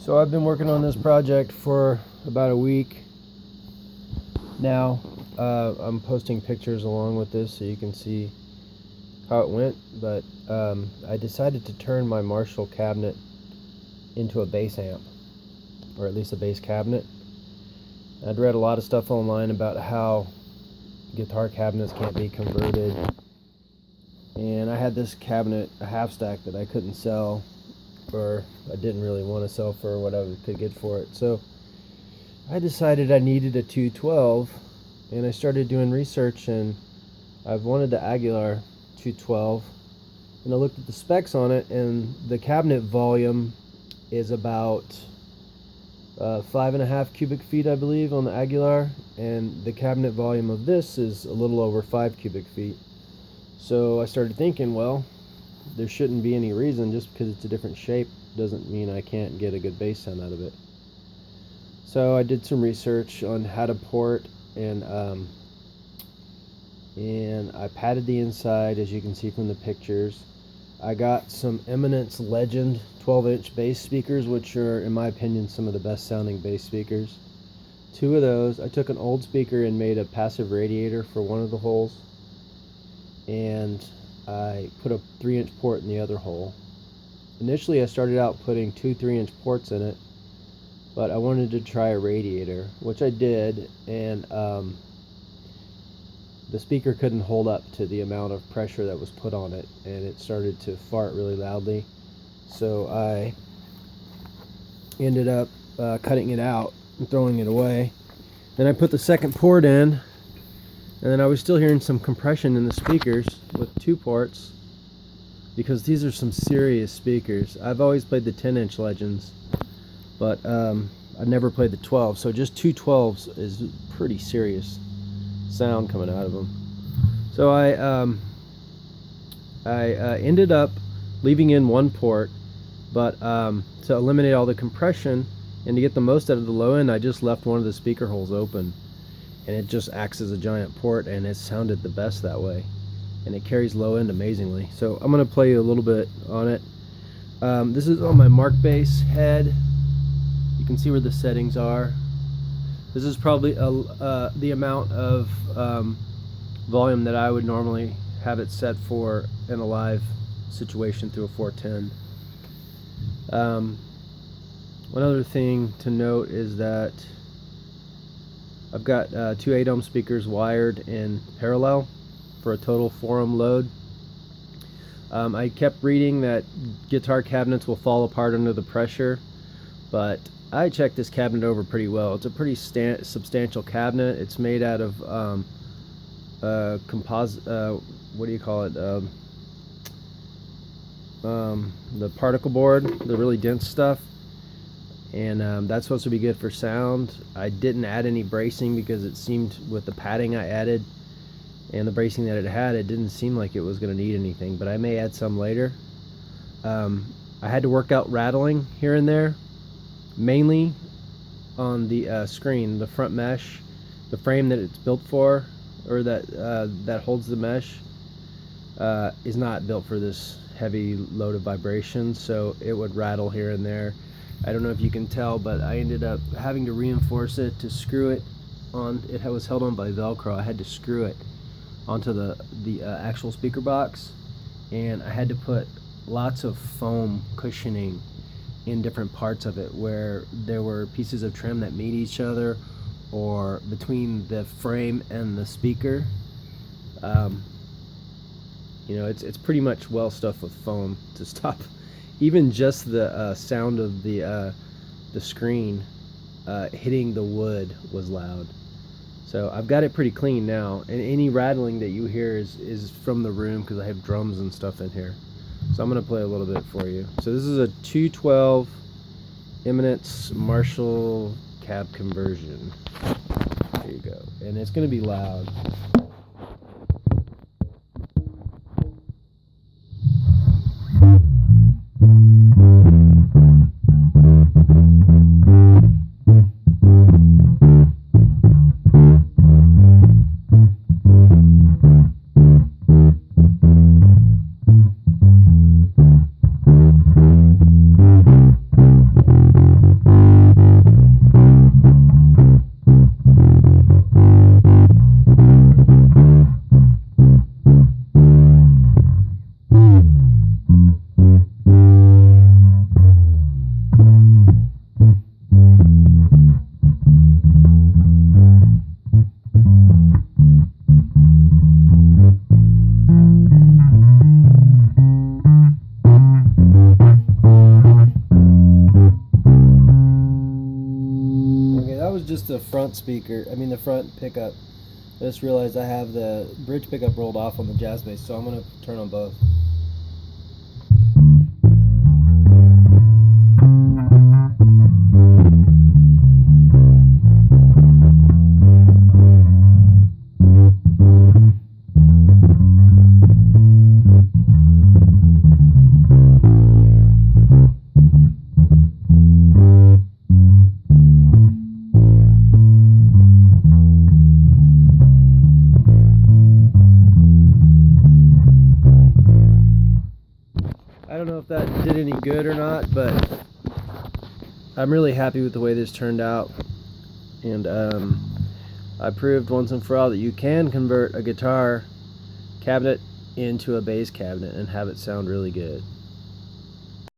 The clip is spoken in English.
So I've been working on this project for about a week now. I'm posting pictures along with this so you can see how it went, but I decided to turn my Marshall cabinet into a bass amp, or at least a bass cabinet. I'd read a lot of stuff online about how guitar cabinets can't be converted, and I had this cabinet, a half stack, that I couldn't sell, or I didn't really want to sell for what I could get for it. So I decided I needed a 212, and I started doing research, and I've wanted the Aguilar 212, and I looked at the specs on it, and the cabinet volume is about 5.5 cubic feet, I believe, on the Aguilar, and the cabinet volume of this is a little over 5 cubic feet. So I started thinking, well, there shouldn't be any reason, just because it's a different shape doesn't mean I can't get a good bass sound out of it. So I did some research on how to port, and I padded the inside, as you can see from the pictures. I got some Eminence Legend 12-inch bass speakers, which are, in my opinion, some of the best sounding bass speakers. 2 of those. I took an old speaker and made a passive radiator for one of the holes, and I put a 3-inch port in the other hole. Initially I started out putting 2 3-inch ports in it, but I wanted to try a radiator, which I did, and the speaker couldn't hold up to the amount of pressure that was put on it, and it started to fart really loudly. So I ended up cutting it out and throwing it away. Then I put the second port in, and then I was still hearing some compression in the speakers with 2 ports, because these are some serious speakers. I've always played the 10-inch Legends, but I've never played the 12, so just 2 12s is pretty serious sound coming out of them. So I ended up leaving in 1 port, but to eliminate all the compression and to get the most out of the low end, I just left one of the speaker holes open, and it just acts as a giant port, and it sounded the best that way, and it carries low end amazingly. So I'm going to play you a little bit on it. This is on my markbass head. You can see where the settings are. This is probably the amount of volume that I would normally have it set for in a live situation through a 410. One other thing to note is that I've got 2 8-ohm speakers wired in parallel for a total 4-ohm load. I kept reading that guitar cabinets will fall apart under the pressure, but I checked this cabinet over pretty well. It's a pretty substantial cabinet. It's made out of composite, what do you call it? The particle board, the really dense stuff. And that's supposed to be good for sound. I didn't add any bracing because it seemed, with the padding I added and the bracing that it had, it didn't seem like it was going to need anything, but I may add some later. I had to work out rattling here and there, mainly on the screen. The front mesh, the frame that it's built for, or that holds the mesh, is not built for this heavy load of vibration, so it would rattle here and there. I don't know if you can tell, but I ended up having to reinforce it to screw it on. It was held on by Velcro. I had to screw it onto the actual speaker box, and I had to put lots of foam cushioning in different parts of it where there were pieces of trim that meet each other, or between the frame and the speaker. You know, it's pretty much well stuffed with foam to stop even just the sound of the screen hitting the wood was loud. So I've got it pretty clean now, and any rattling that you hear is from the room, because I have drums and stuff in here. So I'm going to play a little bit for you. So this is a 212 Eminence Marshall cab conversion. There you go. And it's going to be loud. just the front speaker. I mean the front pickup. I just realized I have the bridge pickup rolled off on the jazz bass, so I'm gonna turn on both. I don't know if that did any good or not, but I'm really happy with the way this turned out. And I proved once and for all that you can convert a guitar cabinet into a bass cabinet and have it sound really good.